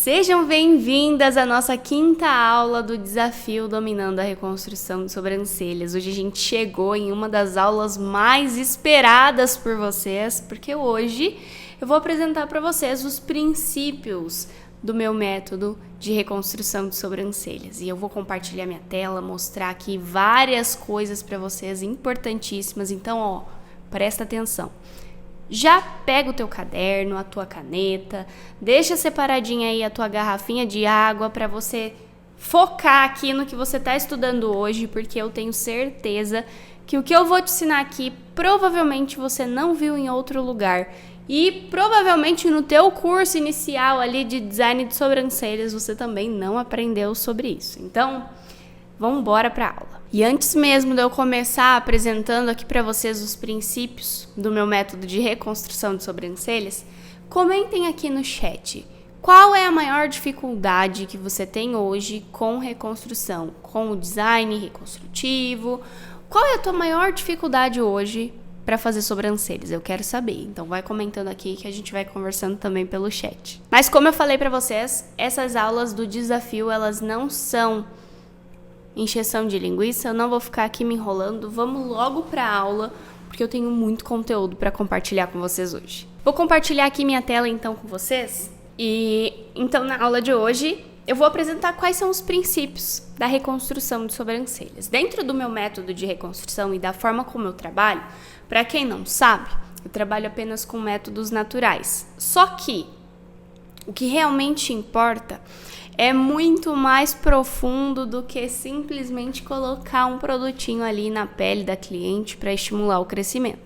Sejam bem-vindas à nossa quinta aula do desafio Dominando a Reconstrução de Sobrancelhas. Hoje a gente chegou em uma das aulas mais esperadas por vocês, porque hoje eu vou apresentar para vocês os princípios do meu método de reconstrução de sobrancelhas. E eu vou compartilhar minha tela, mostrar aqui várias coisas para vocês importantíssimas. Então, presta atenção. Já pega o teu caderno, a tua caneta, deixa separadinha aí a tua garrafinha de água para você focar aqui no que você está estudando hoje, porque eu tenho certeza que o que eu vou te ensinar aqui provavelmente você não viu em outro lugar. E provavelmente no teu curso inicial ali de design de sobrancelhas você também não aprendeu sobre isso. Então, vamos embora para a aula. E antes mesmo de eu começar apresentando aqui para vocês os princípios do meu método de reconstrução de sobrancelhas, comentem aqui no chat qual é a maior dificuldade que você tem hoje com reconstrução, com o design reconstrutivo. Qual é a tua maior dificuldade hoje para fazer sobrancelhas? Eu quero saber. Então vai comentando aqui que a gente vai conversando também pelo chat. Mas como eu falei para vocês, essas aulas do desafio, elas não são encheção de linguiça, eu não vou ficar aqui me enrolando, vamos logo para a aula, porque eu tenho muito conteúdo para compartilhar com vocês hoje. Vou compartilhar aqui minha tela então com vocês, e então na aula de hoje eu vou apresentar quais são os princípios da reconstrução de sobrancelhas. Dentro do meu método de reconstrução e da forma como eu trabalho, para quem não sabe, eu trabalho apenas com métodos naturais, só que o que realmente importa é muito mais profundo do que simplesmente colocar um produtinho ali na pele da cliente para estimular o crescimento.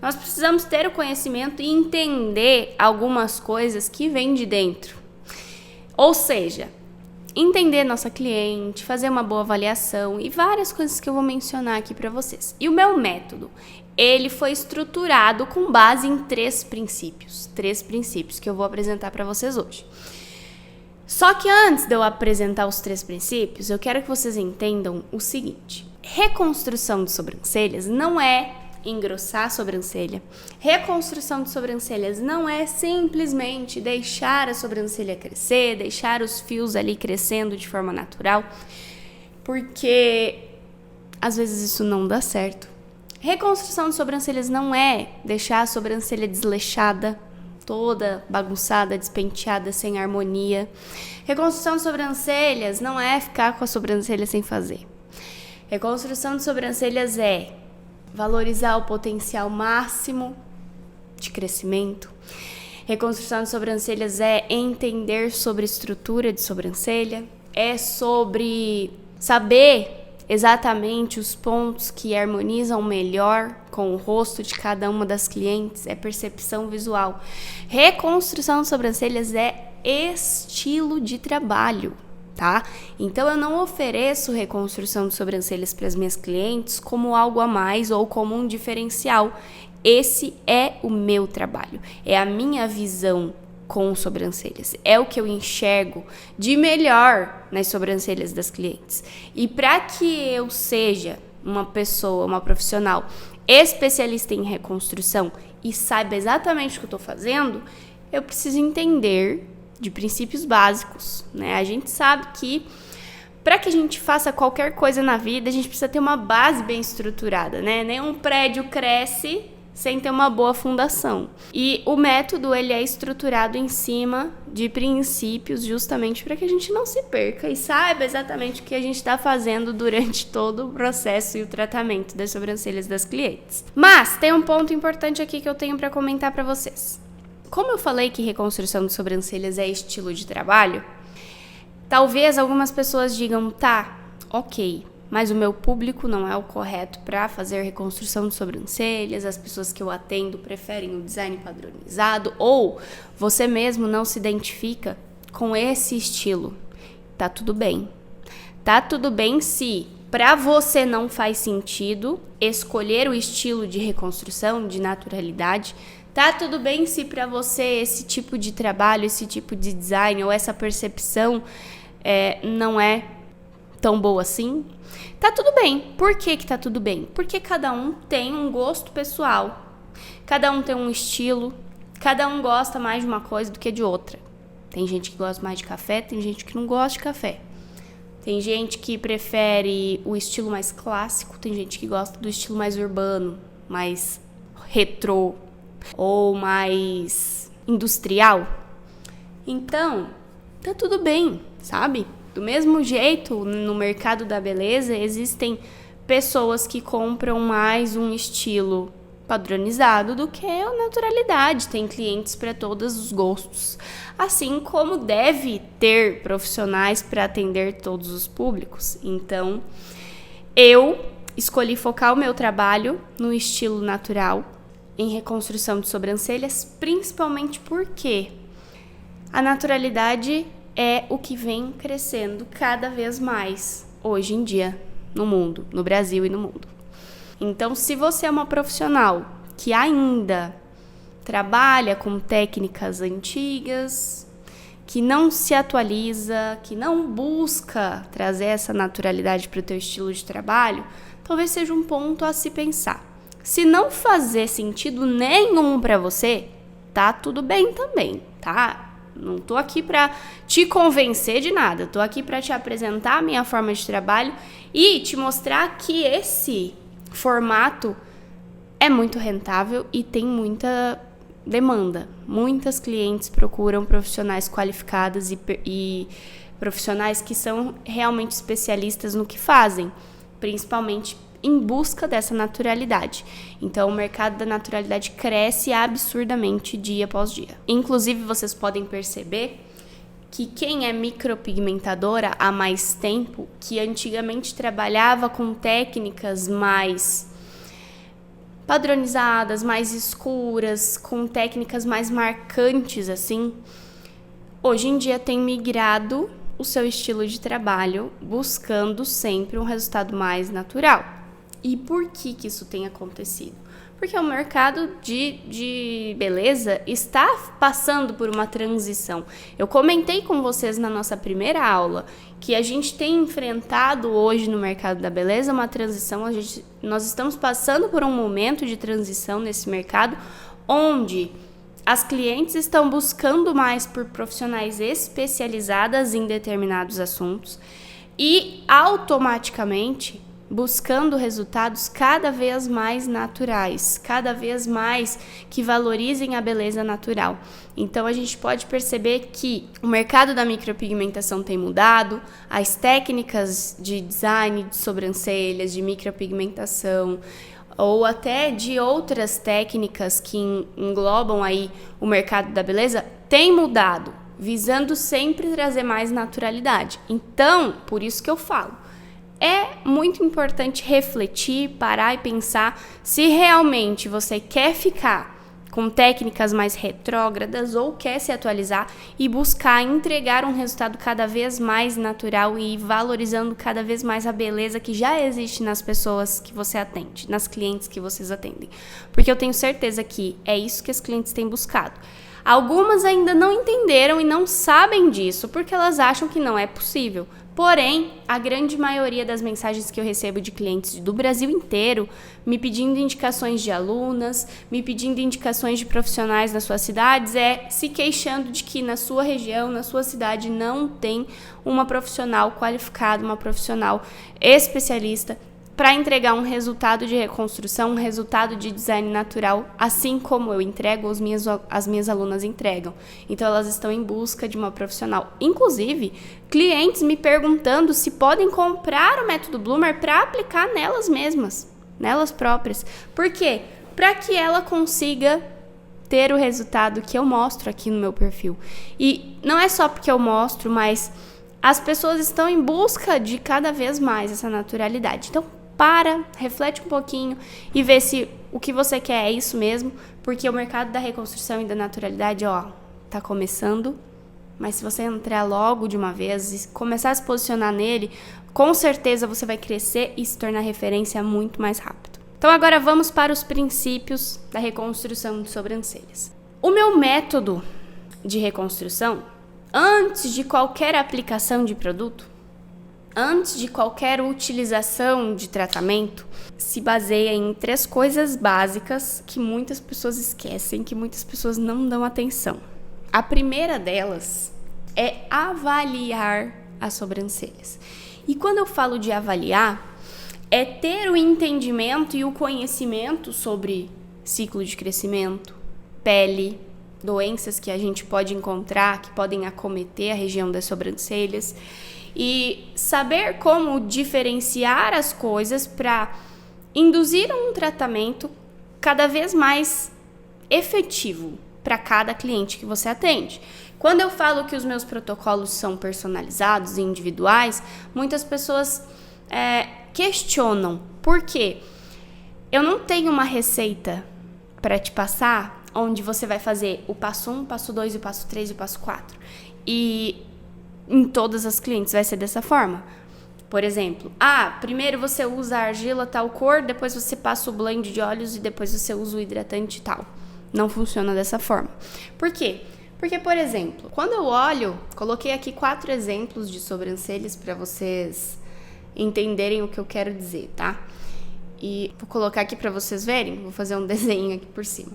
Nós precisamos ter o conhecimento e entender algumas coisas que vêm de dentro. Ou seja, entender nossa cliente, fazer uma boa avaliação e várias coisas que eu vou mencionar aqui para vocês. E o meu método, ele foi estruturado com base em três princípios que eu vou apresentar para vocês hoje. Só que antes de eu apresentar os três princípios, eu quero que vocês entendam o seguinte: reconstrução de sobrancelhas não é engrossar a sobrancelha. Reconstrução de sobrancelhas não é simplesmente deixar a sobrancelha crescer, deixar os fios ali crescendo de forma natural, porque às vezes isso não dá certo. Reconstrução de sobrancelhas não é deixar a sobrancelha desleixada, toda bagunçada, despenteada, sem harmonia. Reconstrução de sobrancelhas não é ficar com a sobrancelha sem fazer. Reconstrução de sobrancelhas é valorizar o potencial máximo de crescimento. Reconstrução de sobrancelhas é entender sobre estrutura de sobrancelha, é sobre saber exatamente os pontos que harmonizam melhor com o rosto de cada uma das clientes, é percepção visual. Reconstrução de sobrancelhas é estilo de trabalho, tá? Então eu não ofereço reconstrução de sobrancelhas para as minhas clientes como algo a mais ou como um diferencial. Esse é o meu trabalho, é a minha visão com sobrancelhas. É o que eu enxergo de melhor nas sobrancelhas das clientes. E para que eu seja uma pessoa, uma profissional especialista em reconstrução e saiba exatamente o que eu estou fazendo, eu preciso entender de princípios básicos, né? A gente sabe que para que a gente faça qualquer coisa na vida, a gente precisa ter uma base bem estruturada, né? Nenhum prédio cresce sem ter uma boa fundação. E o método, ele é estruturado em cima de princípios justamente para que a gente não se perca e saiba exatamente o que a gente está fazendo durante todo o processo e o tratamento das sobrancelhas das clientes. Mas tem um ponto importante aqui que eu tenho para comentar para vocês. Como eu falei que reconstrução de sobrancelhas é estilo de trabalho, talvez algumas pessoas digam, tá, ok, mas o meu público não é o correto para fazer reconstrução de sobrancelhas, as pessoas que eu atendo preferem o design padronizado, ou você mesmo não se identifica com esse estilo. Tá tudo bem. Tá tudo bem se para você não faz sentido escolher o estilo de reconstrução, de naturalidade. Tá tudo bem se para você esse tipo de trabalho, esse tipo de design ou essa percepção não é tão boa assim. Tá tudo bem. Por que tá tudo bem? Porque cada um tem um gosto pessoal, cada um tem um estilo, cada um gosta mais de uma coisa do que de outra. Tem gente que gosta mais de café, tem gente que não gosta de café. Tem gente que prefere o estilo mais clássico, tem gente que gosta do estilo mais urbano, mais retrô ou mais industrial. Então, tá tudo bem, sabe? Do mesmo jeito, no mercado da beleza, existem pessoas que compram mais um estilo padronizado do que a naturalidade. Tem clientes para todos os gostos. Assim como deve ter profissionais para atender todos os públicos. Então, eu escolhi focar o meu trabalho no estilo natural, em reconstrução de sobrancelhas, principalmente porque a naturalidade é o que vem crescendo cada vez mais hoje em dia no mundo, no Brasil e no mundo. Então, se você é uma profissional que ainda trabalha com técnicas antigas, que não se atualiza, que não busca trazer essa naturalidade para o teu estilo de trabalho, talvez seja um ponto a se pensar. Se não fazer sentido nenhum para você, tá tudo bem também, tá? Não tô aqui para te convencer de nada, tô aqui para te apresentar a minha forma de trabalho e te mostrar que esse formato é muito rentável e tem muita demanda. Muitas clientes procuram profissionais qualificadas e profissionais que são realmente especialistas no que fazem, principalmente em busca dessa naturalidade. Então, o mercado da naturalidade cresce absurdamente dia após dia. Inclusive, vocês podem perceber que quem é micropigmentadora há mais tempo, que antigamente trabalhava com técnicas mais padronizadas, mais escuras, com técnicas mais marcantes, assim, hoje em dia tem migrado o seu estilo de trabalho, buscando sempre um resultado mais natural. E por que isso tem acontecido? Porque o mercado de beleza está passando por uma transição. Eu comentei com vocês na nossa primeira aula que a gente tem enfrentado hoje no mercado da beleza uma transição. Nós estamos passando por um momento de transição nesse mercado, onde as clientes estão buscando mais por profissionais especializadas em determinados assuntos e automaticamente buscando resultados cada vez mais naturais, cada vez mais que valorizem a beleza natural. Então, a gente pode perceber que o mercado da micropigmentação tem mudado, as técnicas de design de sobrancelhas, de micropigmentação, ou até de outras técnicas que englobam aí o mercado da beleza, têm mudado, visando sempre trazer mais naturalidade. Então, por isso que eu falo, é muito importante refletir, parar e pensar se realmente você quer ficar com técnicas mais retrógradas ou quer se atualizar e buscar entregar um resultado cada vez mais natural e valorizando cada vez mais a beleza que já existe nas pessoas que você atende, nas clientes que vocês atendem. Porque eu tenho certeza que é isso que as clientes têm buscado. Algumas ainda não entenderam e não sabem disso porque elas acham que não é possível. Porém, a grande maioria das mensagens que eu recebo de clientes do Brasil inteiro, me pedindo indicações de alunas, me pedindo indicações de profissionais nas suas cidades, se queixando de que na sua região, na sua cidade, não tem uma profissional qualificada, uma profissional especialista para entregar um resultado de reconstrução, um resultado de design natural, assim como eu entrego, as minhas alunas entregam. Então, elas estão em busca de uma profissional. Inclusive, clientes me perguntando se podem comprar o método Bloomer para aplicar nelas mesmas, nelas próprias. Por quê? Para que ela consiga ter o resultado que eu mostro aqui no meu perfil. E não é só porque eu mostro, mas as pessoas estão em busca de cada vez mais essa naturalidade. Então, reflete um pouquinho e vê se o que você quer é isso mesmo, porque o mercado da reconstrução e da naturalidade, tá começando, mas se você entrar logo de uma vez e começar a se posicionar nele, com certeza você vai crescer e se tornar referência muito mais rápido. Então agora vamos para os princípios da reconstrução de sobrancelhas. O meu método de reconstrução, antes de qualquer aplicação de produto, antes de qualquer utilização de tratamento, se baseia em 3 coisas básicas que muitas pessoas esquecem, que muitas pessoas não dão atenção. A primeira delas é avaliar as sobrancelhas. E quando eu falo de avaliar, é ter o entendimento e o conhecimento sobre ciclo de crescimento, pele, doenças que a gente pode encontrar, que podem acometer a região das sobrancelhas, e saber como diferenciar as coisas para induzir um tratamento cada vez mais efetivo para cada cliente que você atende. Quando eu falo que os meus protocolos são personalizados e individuais, muitas pessoas questionam. Por quê? Eu não tenho uma receita para te passar onde você vai fazer o passo 1, o passo 2, o passo 3 e o passo 4. E em todas as clientes vai ser dessa forma. Por exemplo, primeiro você usa a argila tal cor, depois você passa o blend de óleos e depois você usa o hidratante tal. Não funciona dessa forma. Por quê? Porque, por exemplo, quando eu olho, coloquei aqui 4 exemplos de sobrancelhas para vocês entenderem o que eu quero dizer, tá? E vou colocar aqui para vocês verem, vou fazer um desenho aqui por cima.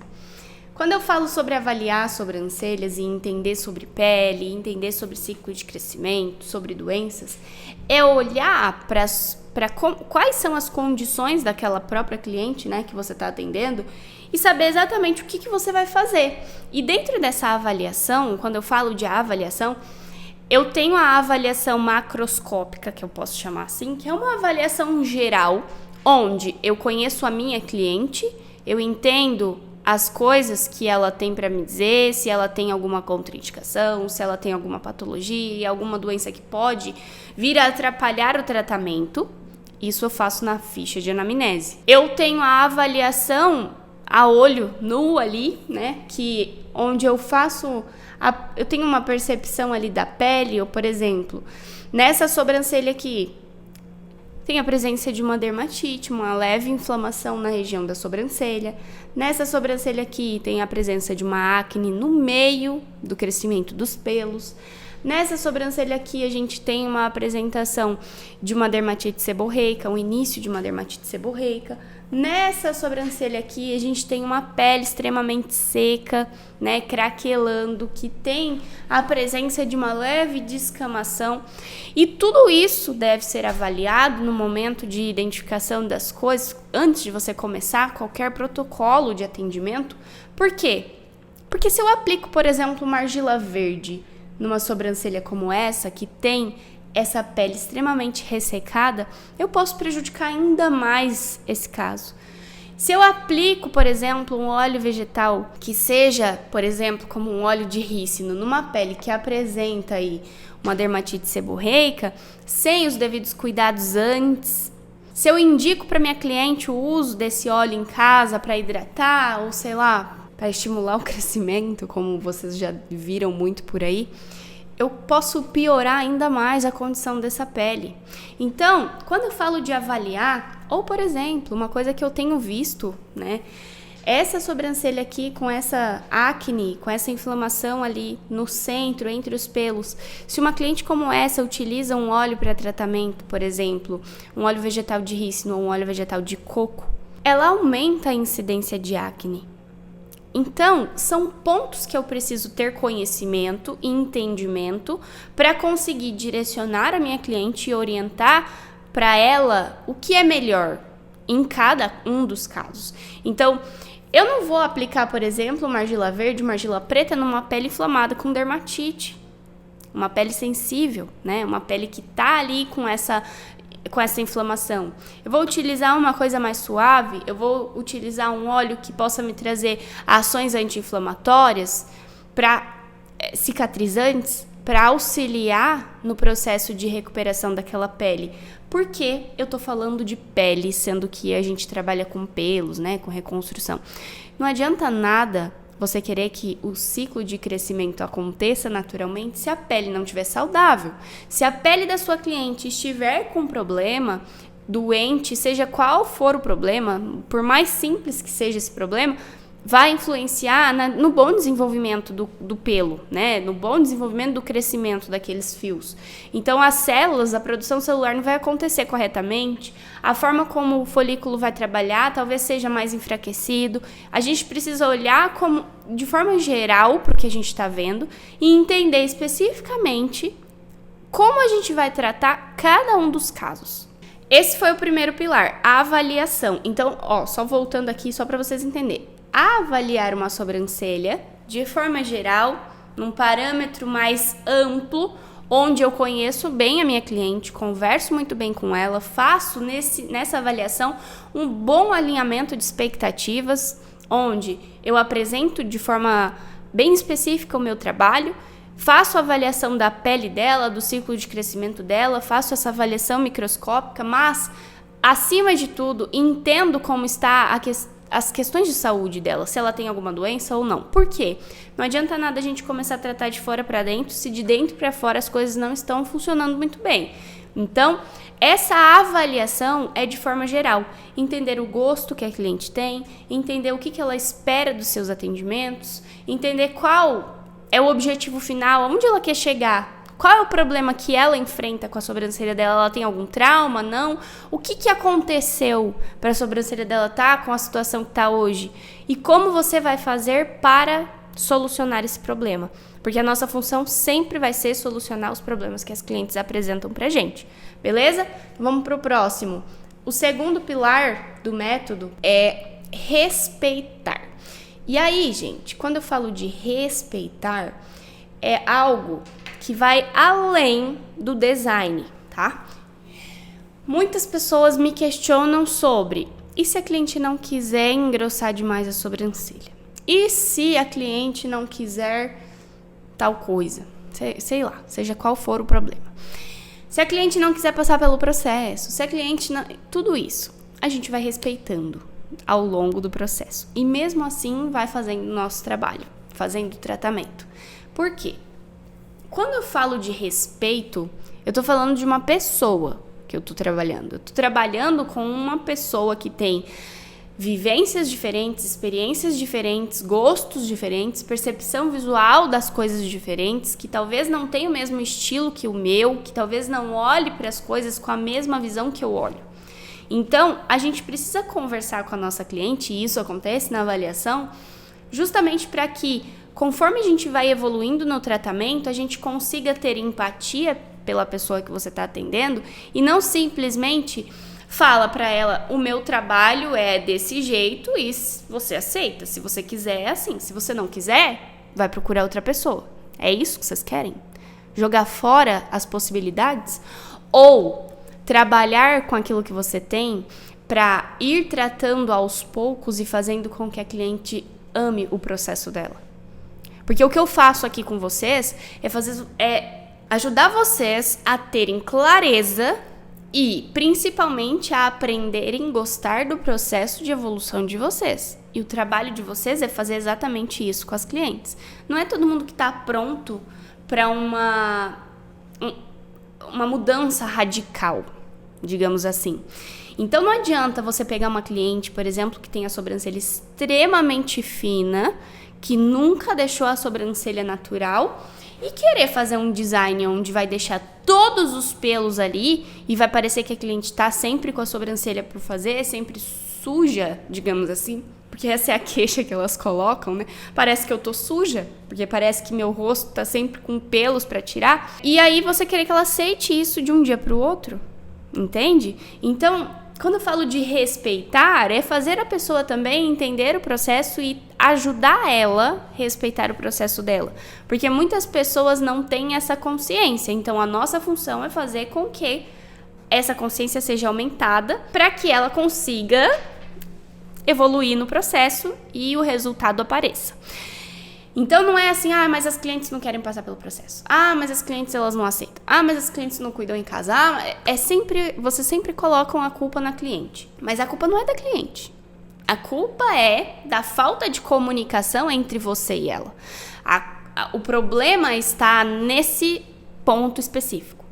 Quando eu falo sobre avaliar sobrancelhas e entender sobre pele, entender sobre ciclo de crescimento, sobre doenças, é olhar para quais são as condições daquela própria cliente, né, que você está atendendo e saber exatamente o que você vai fazer. E dentro dessa avaliação, quando eu falo de avaliação, eu tenho a avaliação macroscópica, que eu posso chamar assim, que é uma avaliação geral, onde eu conheço a minha cliente, eu entendo as coisas que ela tem para me dizer, se ela tem alguma contraindicação, se ela tem alguma patologia, alguma doença que pode vir a atrapalhar o tratamento. Isso eu faço na ficha de anamnese. Eu tenho a avaliação a olho nu ali, né, que onde eu faço eu tenho uma percepção ali da pele, ou por exemplo, nessa sobrancelha aqui, tem a presença de uma dermatite, uma leve inflamação na região da sobrancelha. Nessa sobrancelha aqui tem a presença de uma acne no meio do crescimento dos pelos. Nessa sobrancelha aqui a gente tem uma apresentação de uma dermatite seborreica, o início de uma dermatite seborreica. Nessa sobrancelha aqui a gente tem uma pele extremamente seca, né, craquelando, que tem a presença de uma leve descamação. E tudo isso deve ser avaliado no momento de identificação das coisas, antes de você começar qualquer protocolo de atendimento. Por quê? Porque se eu aplico, por exemplo, uma argila verde numa sobrancelha como essa, que tem essa pele extremamente ressecada, eu posso prejudicar ainda mais esse caso. Se eu aplico, por exemplo, um óleo vegetal que seja, por exemplo, como um óleo de rícino numa pele que apresenta aí uma dermatite seborreica, sem os devidos cuidados antes, se eu indico para minha cliente o uso desse óleo em casa para hidratar ou sei lá, para estimular o crescimento, como vocês já viram muito por aí, eu posso piorar ainda mais a condição dessa pele. Então, quando eu falo de avaliar, ou por exemplo, uma coisa que eu tenho visto, né, essa sobrancelha aqui com essa acne, com essa inflamação ali no centro, entre os pelos, se uma cliente como essa utiliza um óleo para tratamento, por exemplo, um óleo vegetal de rícino ou um óleo vegetal de coco, ela aumenta a incidência de acne. Então, são pontos que eu preciso ter conhecimento e entendimento para conseguir direcionar a minha cliente e orientar para ela o que é melhor em cada um dos casos. Então, eu não vou aplicar, por exemplo, uma argila verde, uma argila preta numa pele inflamada com dermatite, uma pele sensível, né? Uma pele que está ali com essa inflamação. Eu vou utilizar uma coisa mais suave, eu vou utilizar um óleo que possa me trazer ações anti-inflamatórias, cicatrizantes, para auxiliar no processo de recuperação daquela pele. Por que eu tô falando de pele, sendo que a gente trabalha com pelos, né, com reconstrução? Não adianta nada você querer que o ciclo de crescimento aconteça naturalmente se a pele não estiver saudável. Se a pele da sua cliente estiver com problema, doente, seja qual for o problema, por mais simples que seja esse problema, vai influenciar no bom desenvolvimento do pelo, né? No bom desenvolvimento do crescimento daqueles fios. Então, as células, a produção celular não vai acontecer corretamente, a forma como o folículo vai trabalhar talvez seja mais enfraquecido. A gente precisa olhar de forma geral para o que a gente está vendo e entender especificamente como a gente vai tratar cada um dos casos. Esse foi o primeiro pilar, a avaliação. Então, só voltando aqui, só para vocês entenderem. Avaliar uma sobrancelha, de forma geral, num parâmetro mais amplo, onde eu conheço bem a minha cliente, converso muito bem com ela, faço nessa avaliação um bom alinhamento de expectativas, onde eu apresento de forma bem específica o meu trabalho, faço a avaliação da pele dela, do ciclo de crescimento dela, faço essa microscópica, mas, acima de tudo, entendo como está as questões de saúde dela, se ela tem alguma doença ou não. Por quê? Não adianta nada a gente começar a tratar de fora para dentro, se de dentro para fora as coisas não estão funcionando muito bem. Então, essa avaliação é de forma geral. Entender o gosto que a cliente tem, entender o que ela espera dos seus atendimentos, entender qual é o objetivo final, onde ela quer chegar. Qual é o problema que ela enfrenta com a sobrancelha dela? Ela tem algum trauma? Não? O que aconteceu para a sobrancelha dela estar com a situação que está hoje? E como você vai fazer para solucionar esse problema? Porque a nossa função sempre vai ser solucionar os problemas que as clientes apresentam para a gente. Beleza? Vamos para o próximo. O segundo pilar do método é respeitar. E aí, gente, quando eu falo de respeitar, é algo que vai além do design, tá? Muitas pessoas me questionam sobre: e se a cliente não quiser engrossar demais a sobrancelha? E se a cliente não quiser tal coisa? Sei lá, seja qual for o problema. Se a cliente não quiser passar pelo processo, se a cliente não... Tudo isso a gente vai respeitando ao longo do processo. E mesmo assim vai fazendo o nosso trabalho, fazendo o tratamento. Por quê? Quando eu falo de respeito, eu tô falando de uma pessoa que eu tô trabalhando. Eu tô trabalhando com uma pessoa que tem vivências diferentes, experiências diferentes, gostos diferentes, percepção visual das coisas diferentes, que talvez não tenha o mesmo estilo que o meu, que talvez não olhe para as coisas com a mesma visão que eu olho. Então, a gente precisa conversar com a nossa cliente, e isso acontece na avaliação, justamente para que, conforme a gente vai evoluindo no tratamento, a gente consiga ter empatia pela pessoa que você está atendendo e não simplesmente fala para ela: o meu trabalho é desse jeito e você aceita. Se você quiser, é assim. Se você não quiser, vai procurar outra pessoa. É isso que vocês querem? Jogar fora as possibilidades? Ou trabalhar com aquilo que você tem para ir tratando aos poucos e fazendo com que a cliente ame o processo dela? Porque o que eu faço aqui com vocês é ajudar vocês a terem clareza e, principalmente, a aprenderem a gostar do processo de evolução de vocês. E o trabalho de vocês é fazer exatamente isso com as clientes. Não é todo mundo que está pronto para uma mudança radical, digamos assim. Então, não adianta você pegar uma cliente, por exemplo, que tem a sobrancelha extremamente fina, que nunca deixou a sobrancelha natural, e querer fazer um design onde vai deixar todos os pelos ali e vai parecer que a cliente está sempre com a sobrancelha por fazer, sempre suja, digamos assim, porque essa é a queixa que elas colocam, né? Parece que eu tô suja, porque parece que meu rosto tá sempre com pelos para tirar. E aí você querer que ela aceite isso de um dia para o outro, entende? Então, quando eu falo de respeitar, é fazer a pessoa também entender o processo e ajudar ela a respeitar o processo dela. Porque muitas pessoas não têm essa consciência. Então, a nossa função é fazer com que essa consciência seja aumentada para que ela consiga evoluir no processo e o resultado apareça. Então, não é assim: mas as clientes não querem passar pelo processo. Mas as clientes elas não aceitam. Mas as clientes não cuidam em casa. Vocês sempre colocam a culpa na cliente. Mas a culpa não é da cliente. A culpa é da falta de comunicação entre você e ela. O problema está nesse ponto específico.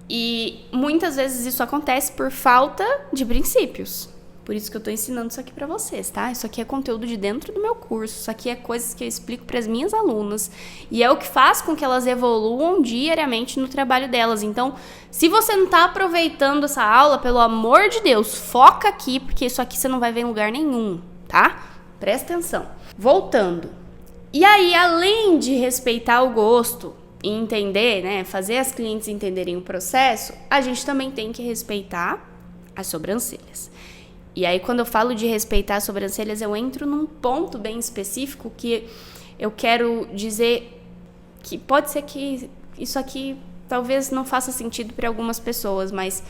E muitas vezes isso acontece por falta de princípios. Por isso que eu tô ensinando isso aqui pra vocês, tá? Isso aqui é conteúdo de dentro do meu curso, isso aqui é coisas que eu explico pras minhas alunas e é o que faz com que elas evoluam diariamente no trabalho delas. Então, se você não tá aproveitando essa aula, pelo amor de Deus, foca aqui, porque isso aqui você não vai ver em lugar nenhum, tá? Presta atenção. Voltando. E aí, além de respeitar o gosto e entender, né, fazer as clientes entenderem o processo, a gente também tem que respeitar as sobrancelhas. E aí, quando eu falo de respeitar as sobrancelhas, eu entro num ponto bem específico que eu quero dizer que pode ser que isso aqui talvez não faça sentido para algumas pessoas, mas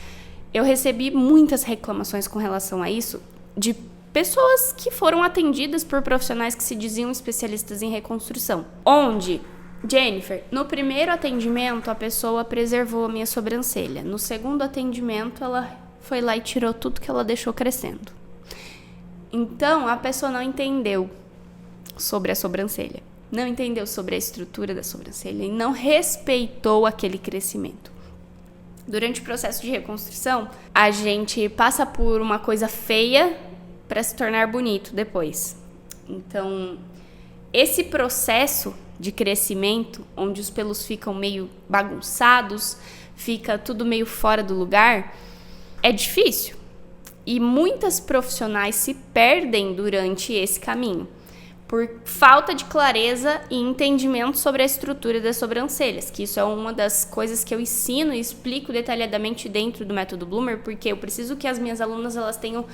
eu recebi muitas reclamações com relação a isso de pessoas que foram atendidas por profissionais que se diziam especialistas em reconstrução. Onde, Jennifer, no primeiro atendimento a pessoa preservou a minha sobrancelha. No segundo atendimento ela foi lá e tirou tudo que ela deixou crescendo. Então, a pessoa não entendeu sobre a sobrancelha, não entendeu sobre a estrutura da sobrancelha e não respeitou aquele crescimento. Durante o processo de reconstrução, a gente passa por uma coisa feia para se tornar bonito depois. Então, esse processo de crescimento, onde os pelos ficam meio bagunçados, fica tudo meio fora do lugar, é difícil e muitas profissionais se perdem durante esse caminho por falta de clareza e entendimento sobre a estrutura das sobrancelhas, que isso é uma das coisas que eu ensino e explico detalhadamente dentro do método Bloomer, porque eu preciso que as minhas alunas elas tenham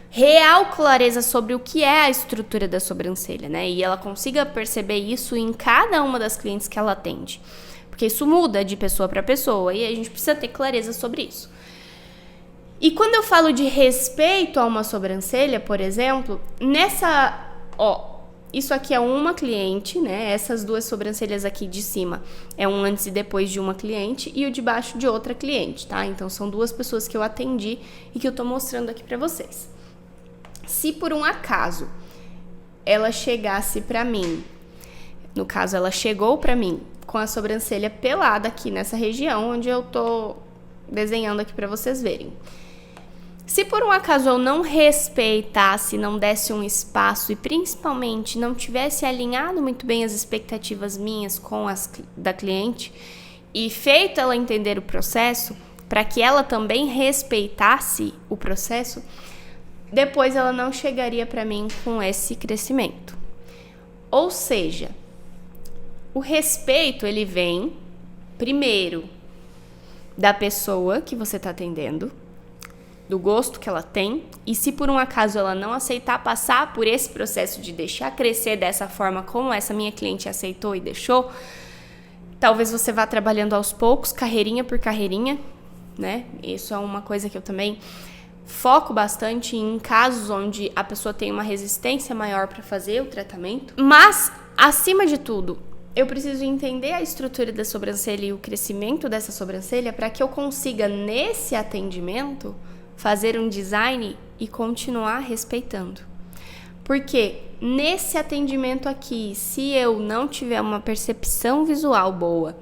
real clareza sobre o que é a estrutura da sobrancelha, né? E ela consiga perceber isso em cada uma das clientes que ela atende, porque isso muda de pessoa para pessoa e a gente precisa ter clareza sobre isso. E quando eu falo de respeito a uma sobrancelha, por exemplo, isso aqui é uma cliente, né? Essas duas sobrancelhas aqui de cima é um antes e depois de uma cliente e o de baixo de outra cliente, tá? Então são duas pessoas que eu atendi e que eu tô mostrando aqui pra vocês. Se por um acaso ela chegasse pra mim, no caso ela chegou pra mim com a sobrancelha pelada aqui nessa região onde eu tô desenhando aqui pra vocês verem. Se por um acaso eu não respeitasse, não desse um espaço e principalmente não tivesse alinhado muito bem as expectativas minhas com as da cliente e feito ela entender o processo, para que ela também respeitasse o processo, depois ela não chegaria para mim com esse crescimento. Ou seja, o respeito ele vem primeiro da pessoa que você está atendendo, do gosto que ela tem, e se por um acaso ela não aceitar passar por esse processo de deixar crescer dessa forma como essa minha cliente aceitou e deixou, talvez você vá trabalhando aos poucos, carreirinha por carreirinha, né? Isso é uma coisa que eu também foco bastante em casos onde a pessoa tem uma resistência maior para fazer o tratamento. Mas, acima de tudo, eu preciso entender a estrutura da sobrancelha e o crescimento dessa sobrancelha para que eu consiga, nesse atendimento, fazer um design e continuar respeitando. Porque nesse atendimento aqui, se eu não tiver uma percepção visual boa,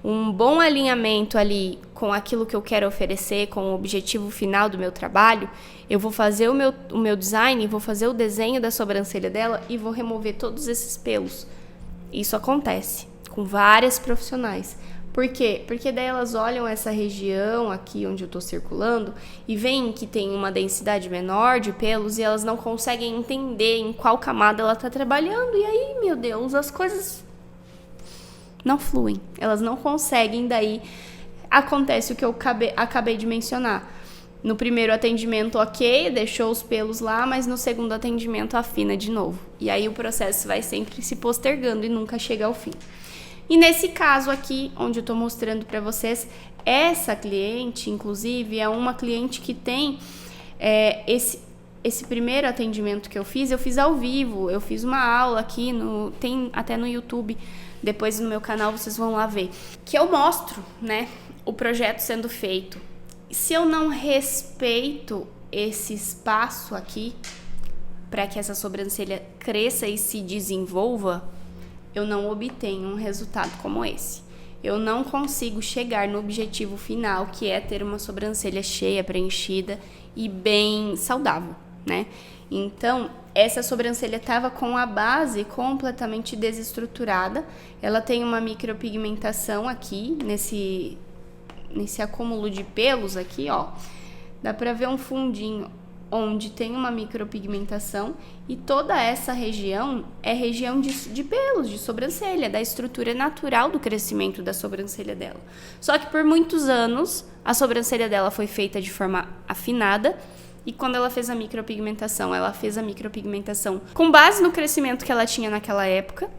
um bom alinhamento ali com aquilo que eu quero oferecer, com o objetivo final do meu trabalho, eu vou fazer o meu design, vou fazer o desenho da sobrancelha dela e vou remover todos esses pelos. Isso acontece com várias profissionais. Por quê? Porque daí elas olham essa região aqui onde eu tô circulando e veem que tem uma densidade menor de pelos e elas não conseguem entender em qual camada ela tá trabalhando. E aí, meu Deus, as coisas não fluem. Elas não conseguem, daí acontece o que eu acabei de mencionar. No primeiro atendimento, ok, deixou os pelos lá, mas no segundo atendimento afina de novo. E aí o processo vai sempre se postergando e nunca chega ao fim. E nesse caso aqui, onde eu estou mostrando para vocês, essa cliente, inclusive, é uma cliente que tem esse primeiro atendimento que eu fiz ao vivo. Eu fiz uma aula aqui, tem até no YouTube, depois no meu canal vocês vão lá ver, que eu mostro, né, o projeto sendo feito. Se eu não respeito esse espaço aqui, para que essa sobrancelha cresça e se desenvolva, eu não obtenho um resultado como esse. Eu não consigo chegar no objetivo final, que é ter uma sobrancelha cheia, preenchida e bem saudável, né? Então, essa sobrancelha estava com a base completamente desestruturada. Ela tem uma micropigmentação aqui, nesse acúmulo de pelos aqui, ó. Dá pra ver um fundinho onde tem uma micropigmentação, e toda essa região é região de pelos, de sobrancelha, da estrutura natural do crescimento da sobrancelha dela. Só que por muitos anos, a sobrancelha dela foi feita de forma afinada, e quando ela fez a micropigmentação com base no crescimento que ela tinha naquela época,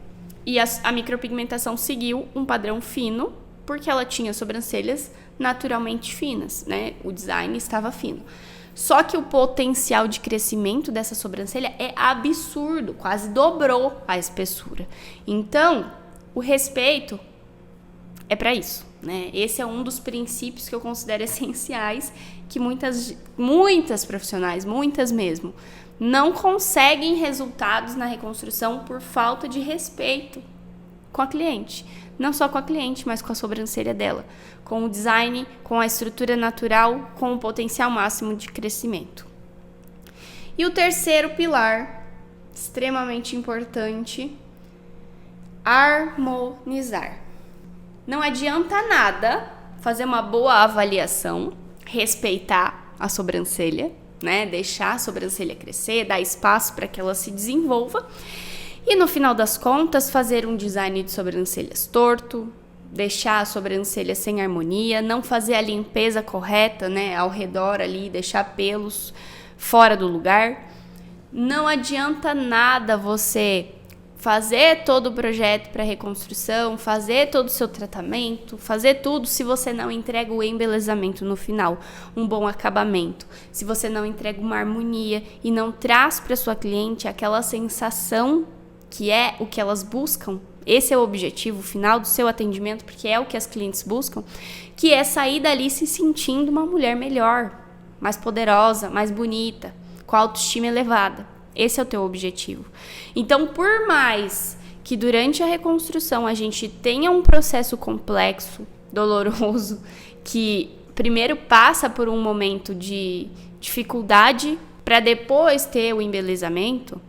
e a micropigmentação seguiu um padrão fino, porque ela tinha sobrancelhas naturalmente finas, né? O design estava fino. Só que o potencial de crescimento dessa sobrancelha é absurdo, quase dobrou a espessura. Então, o respeito é para isso, né? Esse é um dos princípios que eu considero essenciais, que muitas profissionais, muitas mesmo, não conseguem resultados na reconstrução por falta de respeito com a cliente. Não só com a cliente, mas com a sobrancelha dela, com o design, com a estrutura natural, com o potencial máximo de crescimento. E o terceiro pilar, extremamente importante, harmonizar. Não adianta nada fazer uma boa avaliação, respeitar a sobrancelha, né? Deixar a sobrancelha crescer, dar espaço para que ela se desenvolva. E no final das contas, fazer um design de sobrancelhas torto, deixar a sobrancelha sem harmonia, não fazer a limpeza correta, né, ao redor ali, deixar pelos fora do lugar. Não adianta nada você fazer todo o projeto para reconstrução, fazer todo o seu tratamento, fazer tudo se você não entrega o embelezamento no final, um bom acabamento. Se você não entrega uma harmonia e não traz para sua cliente aquela sensação que é o que elas buscam, esse é o objetivo final do seu atendimento, porque é o que as clientes buscam, que é sair dali se sentindo uma mulher melhor, mais poderosa, mais bonita, com a autoestima elevada. Esse é o teu objetivo. Então, por mais que durante a reconstrução a gente tenha um processo complexo, doloroso, que primeiro passa por um momento de dificuldade para depois ter o embelezamento,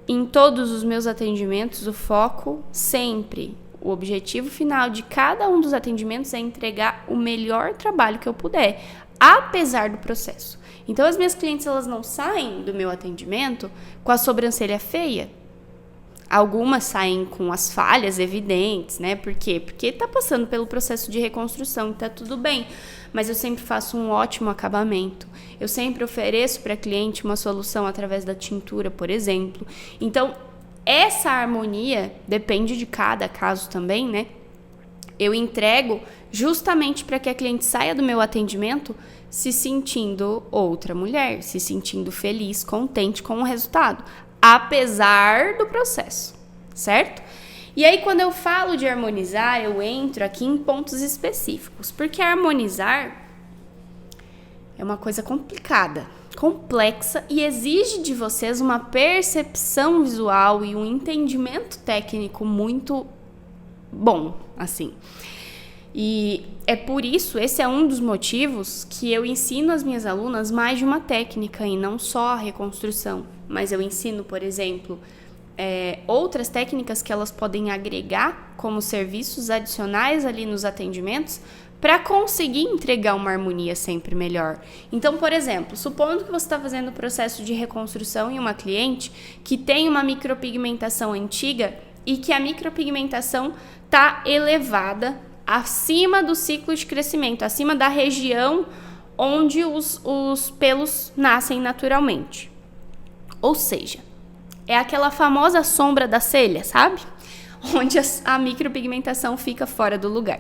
em todos os meus atendimentos, o foco sempre, o objetivo final de cada um dos atendimentos é entregar o melhor trabalho que eu puder, apesar do processo. Então, as minhas clientes, elas não saem do meu atendimento com a sobrancelha feia. Algumas saem com as falhas evidentes, né? Por quê? Porque tá passando pelo processo de reconstrução e tá tudo bem. Mas eu sempre faço um ótimo acabamento. Eu sempre ofereço para a cliente uma solução através da tintura, por exemplo. Então, essa harmonia depende de cada caso também, né? Eu entrego justamente para que a cliente saia do meu atendimento se sentindo outra mulher, se sentindo feliz, contente com o resultado, apesar do processo, certo? E aí, quando eu falo de harmonizar, eu entro aqui em pontos específicos, porque harmonizar é uma coisa complicada, complexa e exige de vocês uma percepção visual e um entendimento técnico muito bom, assim. E é por isso, esse é um dos motivos que eu ensino às minhas alunas mais de uma técnica e não só a reconstrução, mas eu ensino, por exemplo, outras técnicas que elas podem agregar como serviços adicionais ali nos atendimentos para conseguir entregar uma harmonia sempre melhor. Então, por exemplo, supondo que você está fazendo o processo de reconstrução em uma cliente que tem uma micropigmentação antiga e que a micropigmentação está elevada acima do ciclo de crescimento, acima da região onde os pelos nascem naturalmente. Ou seja, é aquela famosa sombra da celha, sabe? Onde a micropigmentação fica fora do lugar.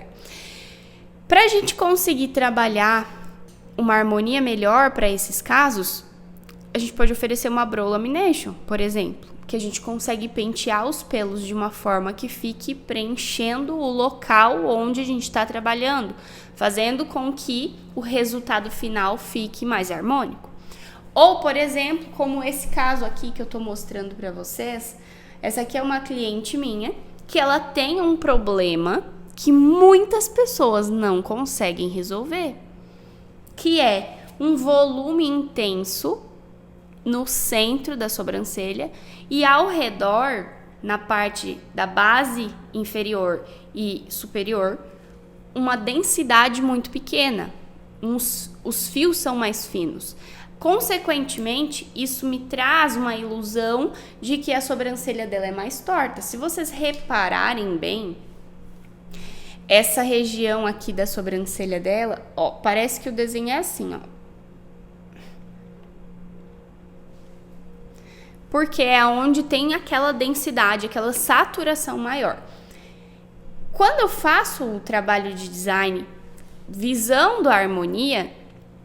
Para a gente conseguir trabalhar uma harmonia melhor para esses casos, a gente pode oferecer uma brow lamination, por exemplo, que a gente consegue pentear os pelos de uma forma que fique preenchendo o local onde a gente está trabalhando, fazendo com que o resultado final fique mais harmônico. Ou, por exemplo, como esse caso aqui que eu estou mostrando para vocês, essa aqui é uma cliente minha que ela tem um problema que muitas pessoas não conseguem resolver, que é um volume intenso no centro da sobrancelha e ao redor, na parte da base inferior e superior, uma densidade muito pequena. Os fios são mais finos. Consequentemente, isso me traz uma ilusão de que a sobrancelha dela é mais torta. Se vocês repararem bem, essa região aqui da sobrancelha dela, ó, parece que o desenho é assim, ó. Porque é onde tem aquela densidade, aquela saturação maior. Quando eu faço o trabalho de design visando a harmonia,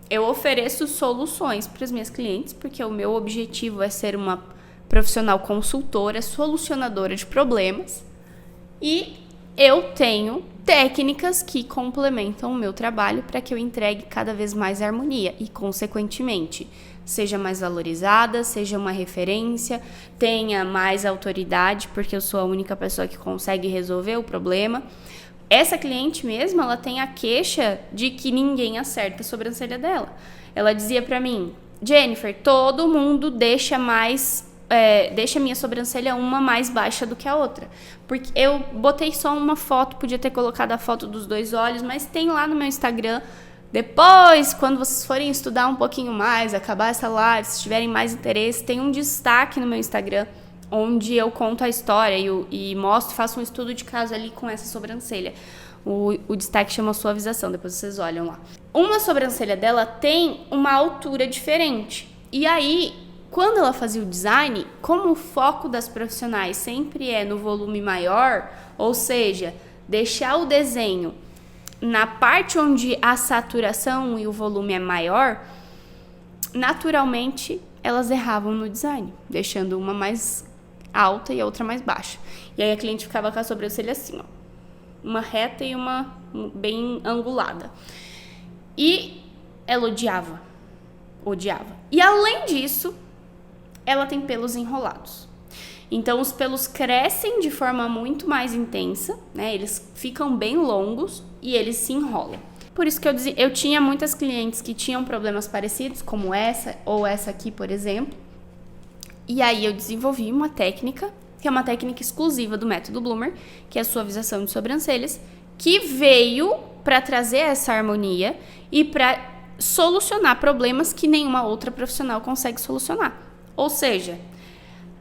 eu ofereço soluções para as minhas clientes, porque o meu objetivo é ser uma profissional consultora, solucionadora de problemas, e eu tenho técnicas que complementam o meu trabalho para que eu entregue cada vez mais harmonia e, consequentemente, seja mais valorizada, seja uma referência, tenha mais autoridade, porque eu sou a única pessoa que consegue resolver o problema. Essa cliente mesmo, ela tem a queixa de que ninguém acerta a sobrancelha dela. Ela dizia pra mim: Jennifer, todo mundo deixa minha sobrancelha uma mais baixa do que a outra. Porque eu botei só uma foto, podia ter colocado a foto dos dois olhos, mas tem lá no meu Instagram. Depois, quando vocês forem estudar um pouquinho mais, acabar essa live, se tiverem mais interesse, tem um destaque no meu Instagram, onde eu conto a história e mostro, faço um estudo de caso ali com essa sobrancelha. O destaque chama suavização, depois vocês olham lá. Uma sobrancelha dela tem uma altura diferente. E aí, quando ela fazia o design, como o foco das profissionais sempre é no volume maior, ou seja, deixar o desenho na parte onde a saturação e o volume é maior, naturalmente elas erravam no design, deixando uma mais alta e a outra mais baixa. E aí a cliente ficava com a sobrancelha assim, ó, uma reta e uma bem angulada. E ela odiava. E além disso, ela tem pelos enrolados. Então os pelos crescem de forma muito mais intensa, né? Eles ficam bem longos e eles se enrolam. Por isso que eu tinha muitas clientes que tinham problemas parecidos, como essa ou essa aqui, por exemplo. E aí eu desenvolvi uma técnica, que é uma técnica exclusiva do método Bloomer, que é a suavização de sobrancelhas, que veio para trazer essa harmonia e para solucionar problemas que nenhuma outra profissional consegue solucionar. Ou seja,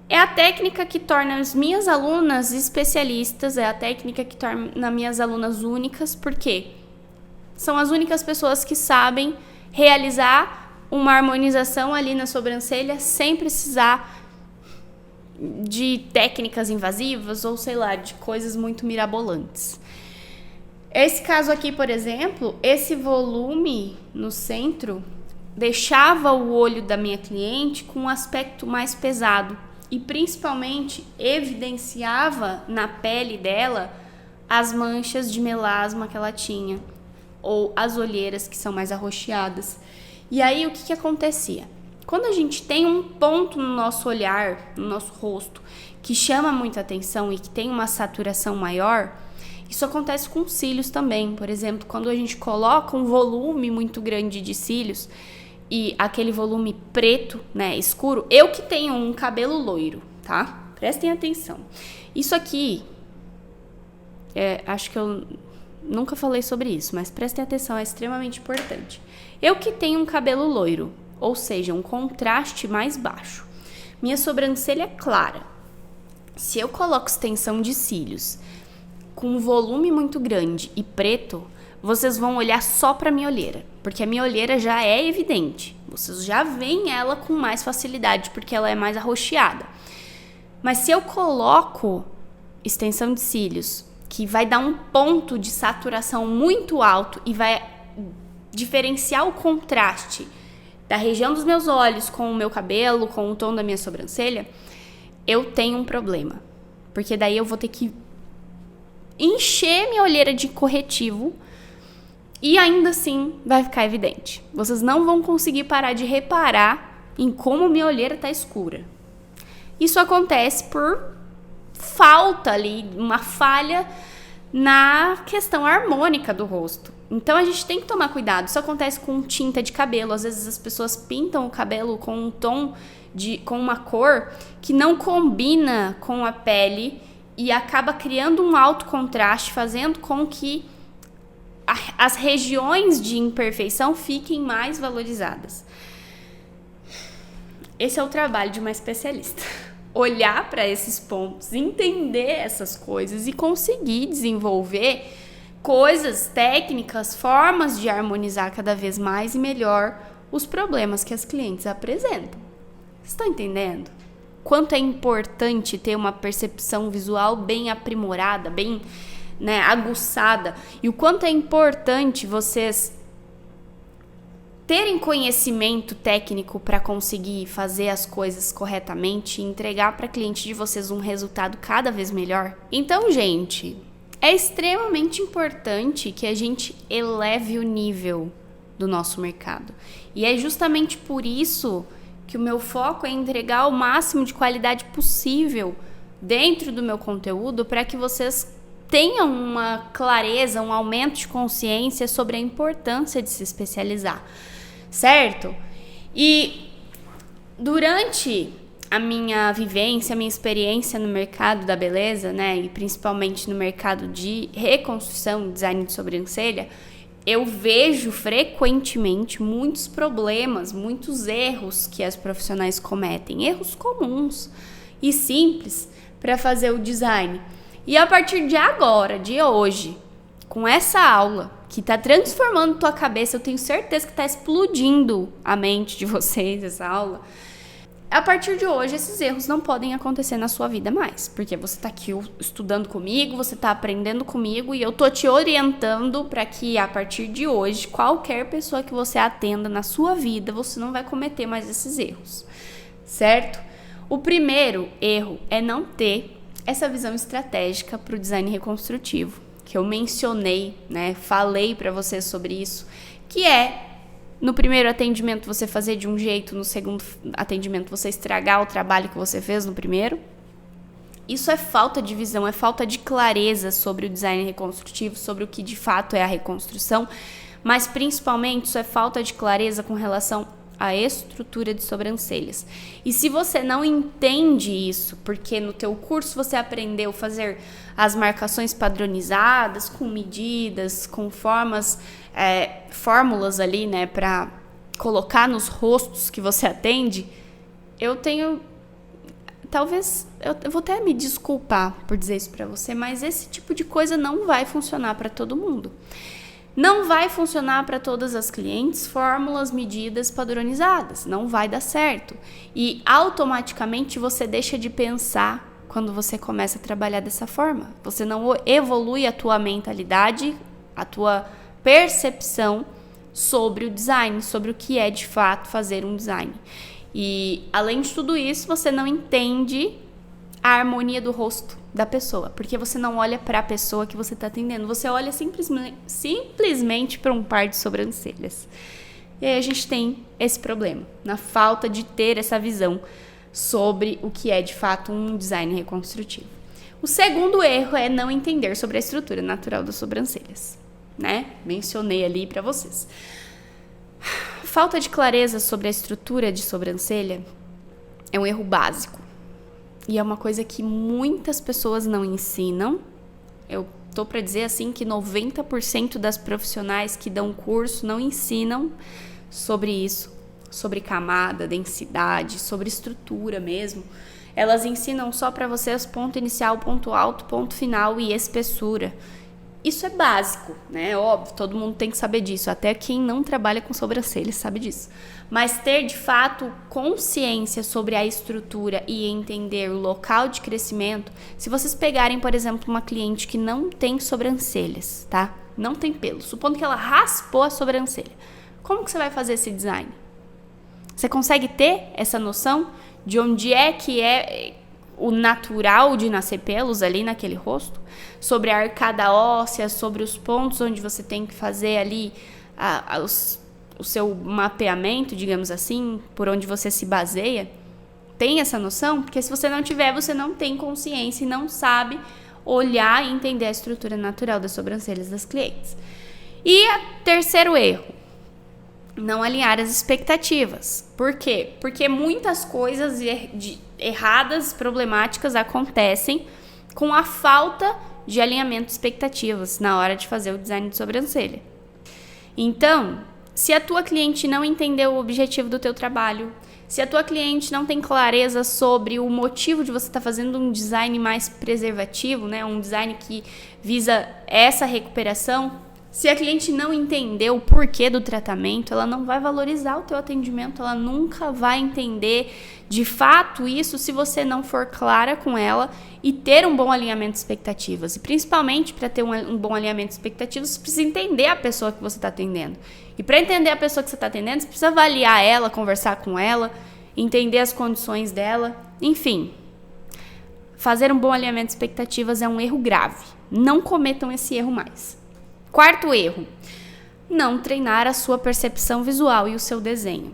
é a técnica que torna as minhas alunas especialistas, é a técnica que torna minhas alunas únicas, porque são as únicas pessoas que sabem realizar uma harmonização ali na sobrancelha sem precisar de técnicas invasivas ou, sei lá, de coisas muito mirabolantes. Esse caso aqui, por exemplo, esse volume no centro deixava o olho da minha cliente com um aspecto mais pesado e principalmente evidenciava na pele dela as manchas de melasma que ela tinha ou as olheiras que são mais arroxeadas. E aí o que acontecia? Quando a gente tem um ponto no nosso olhar, no nosso rosto, que chama muita atenção e que tem uma saturação maior, isso acontece com cílios também. Por exemplo, quando a gente coloca um volume muito grande de cílios e aquele volume preto, né, escuro, eu que tenho um cabelo loiro, tá? Prestem atenção. Isso aqui, acho que eu nunca falei sobre isso, mas prestem atenção, é extremamente importante. Eu que tenho um cabelo loiro, ou seja, um contraste mais baixo, minha sobrancelha é clara. Se eu coloco extensão de cílios com um volume muito grande e preto, vocês vão olhar só para minha olheira, porque a minha olheira já é evidente. Vocês já veem ela com mais facilidade, porque ela é mais arroxeada. Mas se eu coloco extensão de cílios, que vai dar um ponto de saturação muito alto e vai diferenciar o contraste da região dos meus olhos com o meu cabelo, com o tom da minha sobrancelha, eu tenho um problema. Porque daí eu vou ter que encher minha olheira de corretivo e ainda assim vai ficar evidente. Vocês não vão conseguir parar de reparar em como minha olheira está escura. Isso acontece por falta ali, uma falha na questão harmônica do rosto. Então a gente tem que tomar cuidado. Isso acontece com tinta de cabelo. Às vezes as pessoas pintam o cabelo com um tom com uma cor que não combina com a pele e acaba criando um alto contraste, fazendo com que as regiões de imperfeição fiquem mais valorizadas. Esse é o trabalho de uma especialista. Olhar para esses pontos, entender essas coisas e conseguir desenvolver coisas, técnicas, formas de harmonizar cada vez mais e melhor os problemas que as clientes apresentam. Vocês estão entendendo? Quanto é importante ter uma percepção visual bem aprimorada, bem, aguçada, e o quanto é importante vocês terem conhecimento técnico para conseguir fazer as coisas corretamente e entregar para cliente de vocês um resultado cada vez melhor. Então, gente, é extremamente importante que a gente eleve o nível do nosso mercado. E é justamente por isso que o meu foco é entregar o máximo de qualidade possível dentro do meu conteúdo para que vocês tenham uma clareza, um aumento de consciência sobre a importância de se especializar. Certo? E durante a minha vivência, a minha experiência no mercado da beleza, e principalmente no mercado de reconstrução, design de sobrancelha, eu vejo frequentemente muitos problemas, muitos erros que as profissionais cometem, erros comuns e simples para fazer o design. E a partir de agora, de hoje, com essa aula que está transformando tua cabeça, eu tenho certeza que está explodindo a mente de vocês, essa aula. A partir de hoje, esses erros não podem acontecer na sua vida mais, porque você está aqui estudando comigo, você está aprendendo comigo e eu tô te orientando para que a partir de hoje, qualquer pessoa que você atenda na sua vida, você não vai cometer mais esses erros, certo? O primeiro erro é não ter essa visão estratégica para o design reconstrutivo, que eu mencionei, falei para você sobre isso, que é no primeiro atendimento você fazer de um jeito, no segundo atendimento você estragar o trabalho que você fez no primeiro. Isso é falta de visão, é falta de clareza sobre o design reconstrutivo, sobre o que de fato é a reconstrução, mas principalmente isso é falta de clareza com relação à estrutura de sobrancelhas. E se você não entende isso, porque no teu curso você aprendeu a fazer as marcações padronizadas, com medidas, com fórmulas ali, para colocar nos rostos que você atende, eu vou até me desculpar por dizer isso para você, mas esse tipo de coisa não vai funcionar para todo mundo. Não vai funcionar para todas as clientes fórmulas, medidas padronizadas. Não vai dar certo. E automaticamente você deixa de pensar quando você começa a trabalhar dessa forma. Você não evolui a tua mentalidade, a tua percepção sobre o design, sobre o que é de fato fazer um design. E além de tudo isso, você não entende a harmonia do rosto da pessoa, porque você não olha para a pessoa que você está atendendo, você olha simplesmente para um par de sobrancelhas. E aí a gente tem esse problema, na falta de ter essa visão sobre o que é de fato um design reconstrutivo. O segundo erro é não entender sobre a estrutura natural das sobrancelhas, Mencionei ali para vocês. Falta de clareza sobre a estrutura de sobrancelha é um erro básico. E é uma coisa que muitas pessoas não ensinam. Eu tô para dizer assim que 90% das profissionais que dão curso não ensinam sobre isso, sobre camada, densidade, sobre estrutura mesmo. Elas ensinam só para vocês ponto inicial, ponto alto, ponto final e espessura. Isso é básico, Óbvio, todo mundo tem que saber disso. Até quem não trabalha com sobrancelhas sabe disso. Mas ter, de fato, consciência sobre a estrutura e entender o local de crescimento. Se vocês pegarem, por exemplo, uma cliente que não tem sobrancelhas, tá? Não tem pelo. Supondo que ela raspou a sobrancelha. Como que você vai fazer esse design? Você consegue ter essa noção de onde é que é o natural de nascer pelos ali naquele rosto? Sobre a arcada óssea, sobre os pontos onde você tem que fazer ali o seu mapeamento, digamos assim, por onde você se baseia? Tem essa noção? Porque se você não tiver, você não tem consciência e não sabe olhar e entender a estrutura natural das sobrancelhas das clientes. E terceiro erro, não alinhar as expectativas. Por quê? Porque muitas coisas erradas, problemáticas acontecem com a falta de alinhamento de expectativas na hora de fazer o design de sobrancelha. Então, se a tua cliente não entendeu o objetivo do teu trabalho, se a tua cliente não tem clareza sobre o motivo de você estar fazendo um design mais preservativo, né, um design que visa essa recuperação, se a cliente não entender o porquê do tratamento, ela não vai valorizar o teu atendimento, ela nunca vai entender de fato isso se você não for clara com ela e ter um bom alinhamento de expectativas. E principalmente para ter um bom alinhamento de expectativas, você precisa entender a pessoa que você está atendendo. E para entender a pessoa que você está atendendo, você precisa avaliar ela, conversar com ela, entender as condições dela, enfim. Fazer um bom alinhamento de expectativas é um erro grave. Não cometam esse erro mais. Quarto erro, não treinar a sua percepção visual e o seu desenho.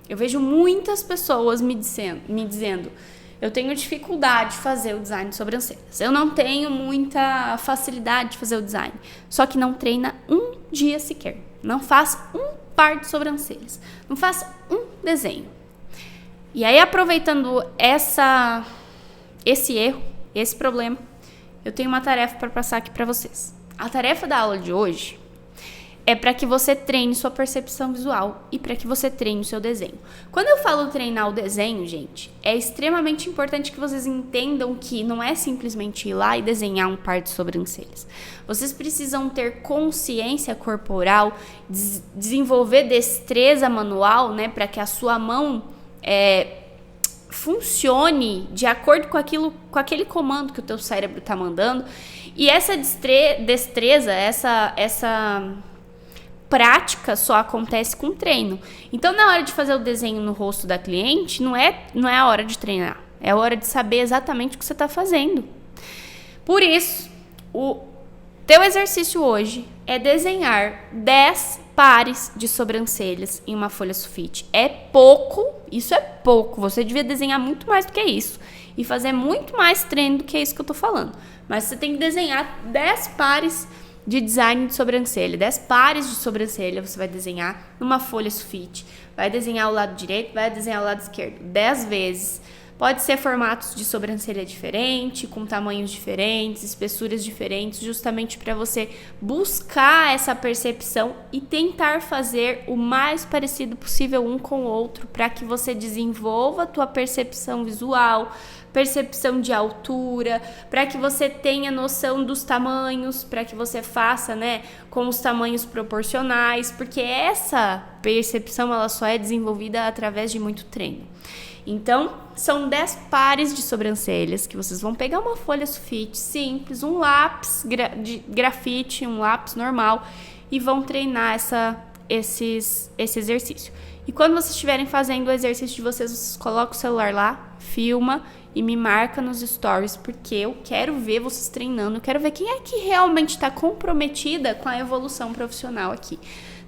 Eu vejo muitas pessoas me dizendo, eu tenho dificuldade de fazer o design de sobrancelhas, eu não tenho muita facilidade de fazer o design, só que não treina um dia sequer, não faz um par de sobrancelhas, não faz um desenho. E aí, aproveitando esse erro, esse problema, eu tenho uma tarefa para passar aqui para vocês. A tarefa da aula de hoje é para que você treine sua percepção visual e para que você treine o seu desenho. Quando eu falo treinar o desenho, gente, é extremamente importante que vocês entendam que não é simplesmente ir lá e desenhar um par de sobrancelhas. Vocês precisam ter consciência corporal, desenvolver destreza manual, né, para que a sua mão funcione de acordo com aquele comando que o teu cérebro está mandando. E essa destreza, essa prática só acontece com treino. Então, na hora de fazer o desenho no rosto da cliente, não é a hora de treinar. É a hora de saber exatamente o que você está fazendo. Por isso, o teu exercício hoje é desenhar 10 pares de sobrancelhas em uma folha sulfite. É pouco, isso é pouco. Você devia desenhar muito mais do que isso. E fazer muito mais treino do que isso que eu tô falando. Mas você tem que desenhar 10 pares de design de sobrancelha. 10 pares de sobrancelha você vai desenhar numa folha sulfite. Vai desenhar o lado direito, vai desenhar o lado esquerdo. 10 vezes. Pode ser formatos de sobrancelha diferente, com tamanhos diferentes, espessuras diferentes, justamente para você buscar essa percepção e tentar fazer o mais parecido possível um com o outro, para que você desenvolva a tua percepção visual, percepção de altura, para que você tenha noção dos tamanhos, para que você faça, né, com os tamanhos proporcionais, porque essa percepção ela só é desenvolvida através de muito treino. Então, são 10 pares de sobrancelhas que vocês vão pegar uma folha sulfite simples, um lápis de grafite, um lápis normal e vão treinar esse exercício. E quando vocês estiverem fazendo o exercício de vocês colocam o celular lá, filma e me marca nos stories, porque eu quero ver vocês treinando, eu quero ver quem é que realmente está comprometida com a evolução profissional aqui.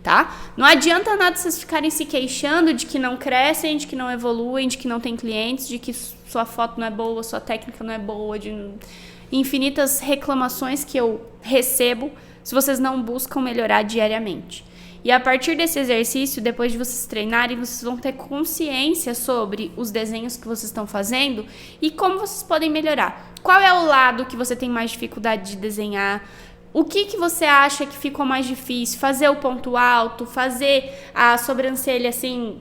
Tá? Não adianta nada vocês ficarem se queixando de que não crescem, de que não evoluem, de que não tem clientes, de que sua foto não é boa, sua técnica não é boa, de infinitas reclamações que eu recebo se vocês não buscam melhorar diariamente. E a partir desse exercício, depois de vocês treinarem, vocês vão ter consciência sobre os desenhos que vocês estão fazendo e como vocês podem melhorar. Qual é o lado que você tem mais dificuldade de desenhar? O que você acha que ficou mais difícil? Fazer o ponto alto, fazer a sobrancelha assim,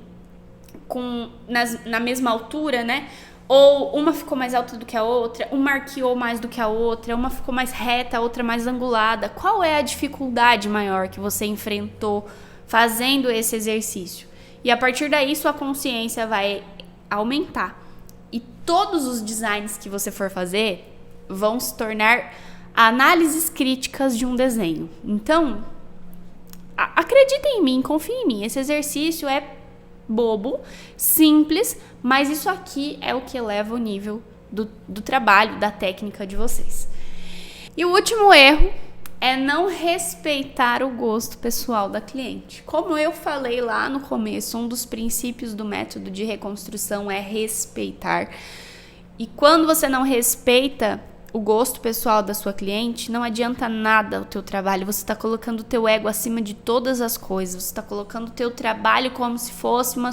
na mesma altura, né? Ou uma ficou mais alta do que a outra, uma arqueou mais do que a outra, uma ficou mais reta, a outra mais angulada. Qual é a dificuldade maior que você enfrentou fazendo esse exercício? E a partir daí, sua consciência vai aumentar. E todos os designs que você for fazer vão se tornar análises críticas de um desenho. Então, acreditem em mim, confiem em mim. Esse exercício é bobo, simples, mas isso aqui é o que eleva o nível do trabalho, da técnica de vocês. E o último erro é não respeitar o gosto pessoal da cliente. Como eu falei lá no começo, um dos princípios do método de reconstrução é respeitar. E quando você não respeita o gosto pessoal da sua cliente, não adianta nada o teu trabalho. Você está colocando o teu ego acima de todas as coisas. Você está colocando o teu trabalho como se fosse uma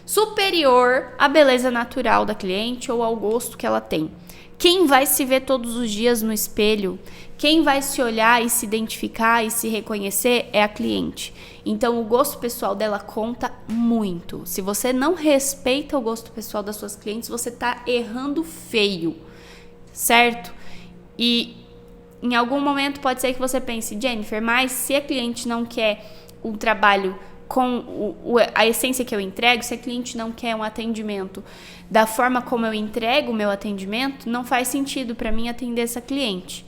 superior à beleza natural da cliente ou ao gosto que ela tem. Quem vai se ver todos os dias no espelho, quem vai se olhar e se identificar e se reconhecer é a cliente. Então, o gosto pessoal dela conta muito. Se você não respeita o gosto pessoal das suas clientes, você tá errando feio, certo? E em algum momento pode ser que você pense, Jennifer, mas se a cliente não quer um trabalho com a essência que eu entrego, se a cliente não quer um atendimento da forma como eu entrego o meu atendimento, não faz sentido para mim atender essa cliente.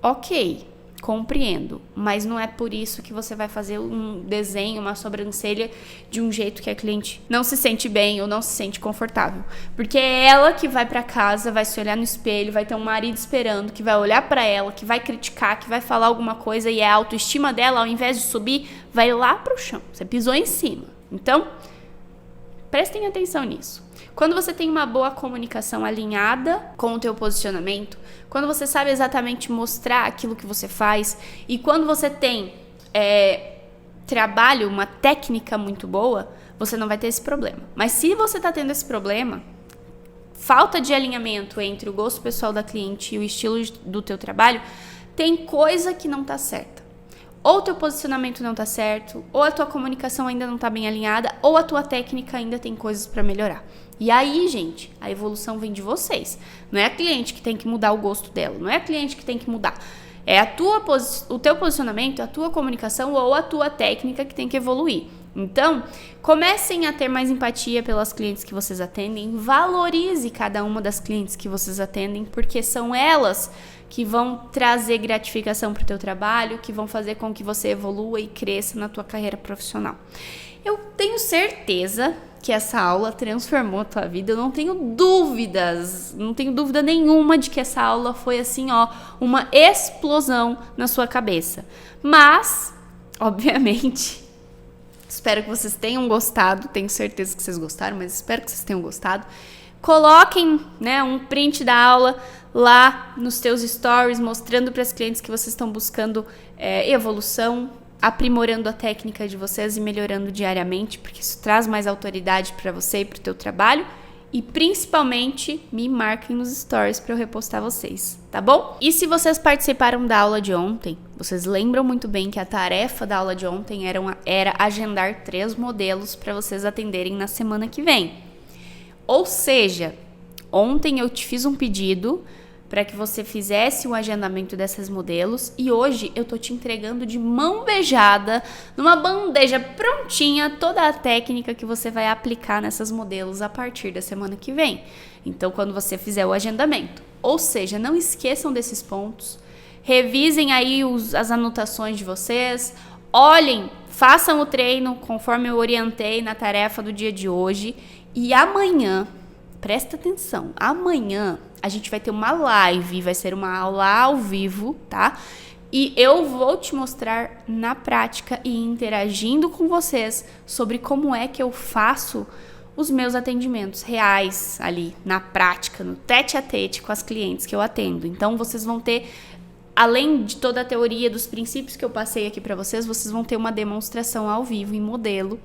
Ok, compreendo, mas não é por isso que você vai fazer um desenho, uma sobrancelha de um jeito que a cliente não se sente bem ou não se sente confortável. Porque é ela que vai para casa, vai se olhar no espelho, vai ter um marido esperando, que vai olhar para ela, que vai criticar, que vai falar alguma coisa e a autoestima dela, ao invés de subir, vai lá pro chão. Você pisou em cima. Então, prestem atenção nisso. Quando você tem uma boa comunicação alinhada com o teu posicionamento, quando você sabe exatamente mostrar aquilo que você faz e quando você tem trabalho, uma técnica muito boa, você não vai ter esse problema. Mas se você está tendo esse problema, falta de alinhamento entre o gosto pessoal da cliente e o estilo do teu trabalho, tem coisa que não está certa. Ou o teu posicionamento não está certo, ou a tua comunicação ainda não está bem alinhada, ou a tua técnica ainda tem coisas para melhorar. E aí, gente, a evolução vem de vocês. Não é a cliente que tem que mudar o gosto dela, não é a cliente que tem que mudar. É o teu posicionamento, a tua comunicação ou a tua técnica que tem que evoluir. Então, comecem a ter mais empatia pelas clientes que vocês atendem, valorize cada uma das clientes que vocês atendem, porque são elas que vão trazer gratificação para o teu trabalho, que vão fazer com que você evolua e cresça na tua carreira profissional. Eu tenho certeza que essa aula transformou a tua vida, eu não tenho dúvidas, não tenho dúvida nenhuma de que essa aula foi assim, uma explosão na sua cabeça. Mas, obviamente, espero que vocês tenham gostado, tenho certeza que vocês gostaram, mas espero que vocês tenham gostado. Coloquem, um print da aula lá nos teus stories, mostrando para as clientes que vocês estão buscando evolução, aprimorando a técnica de vocês e melhorando diariamente, porque isso traz mais autoridade para você e para o teu trabalho. E principalmente, me marquem nos stories para eu repostar vocês, tá bom? E se vocês participaram da aula de ontem, vocês lembram muito bem que a tarefa da aula de ontem era agendar 3 modelos para vocês atenderem na semana que vem. Ou seja, ontem eu te fiz um pedido para que você fizesse o agendamento desses modelos e hoje eu tô te entregando de mão beijada, numa bandeja prontinha, toda a técnica que você vai aplicar nessas modelos a partir da semana que vem. Então, quando você fizer o agendamento. Ou seja, não esqueçam desses pontos, revisem aí as anotações de vocês, olhem, façam o treino conforme eu orientei na tarefa do dia de hoje e amanhã, presta atenção, amanhã a gente vai ter uma live, vai ser uma aula ao vivo, tá? E eu vou te mostrar na prática e interagindo com vocês sobre como é que eu faço os meus atendimentos reais ali, na prática, no tete a tete com as clientes que eu atendo. Então, vocês vão ter, além de toda a teoria dos princípios que eu passei aqui para vocês, vocês vão ter uma demonstração ao vivo em modelo,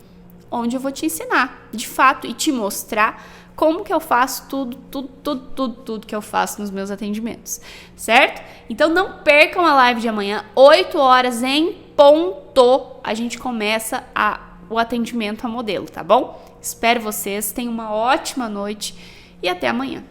onde eu vou te ensinar, de fato, e te mostrar como que eu faço tudo que eu faço nos meus atendimentos, certo? Então não percam a live de amanhã, 8 horas em ponto, a gente começa o atendimento a modelo, tá bom? Espero vocês, tenham uma ótima noite e até amanhã.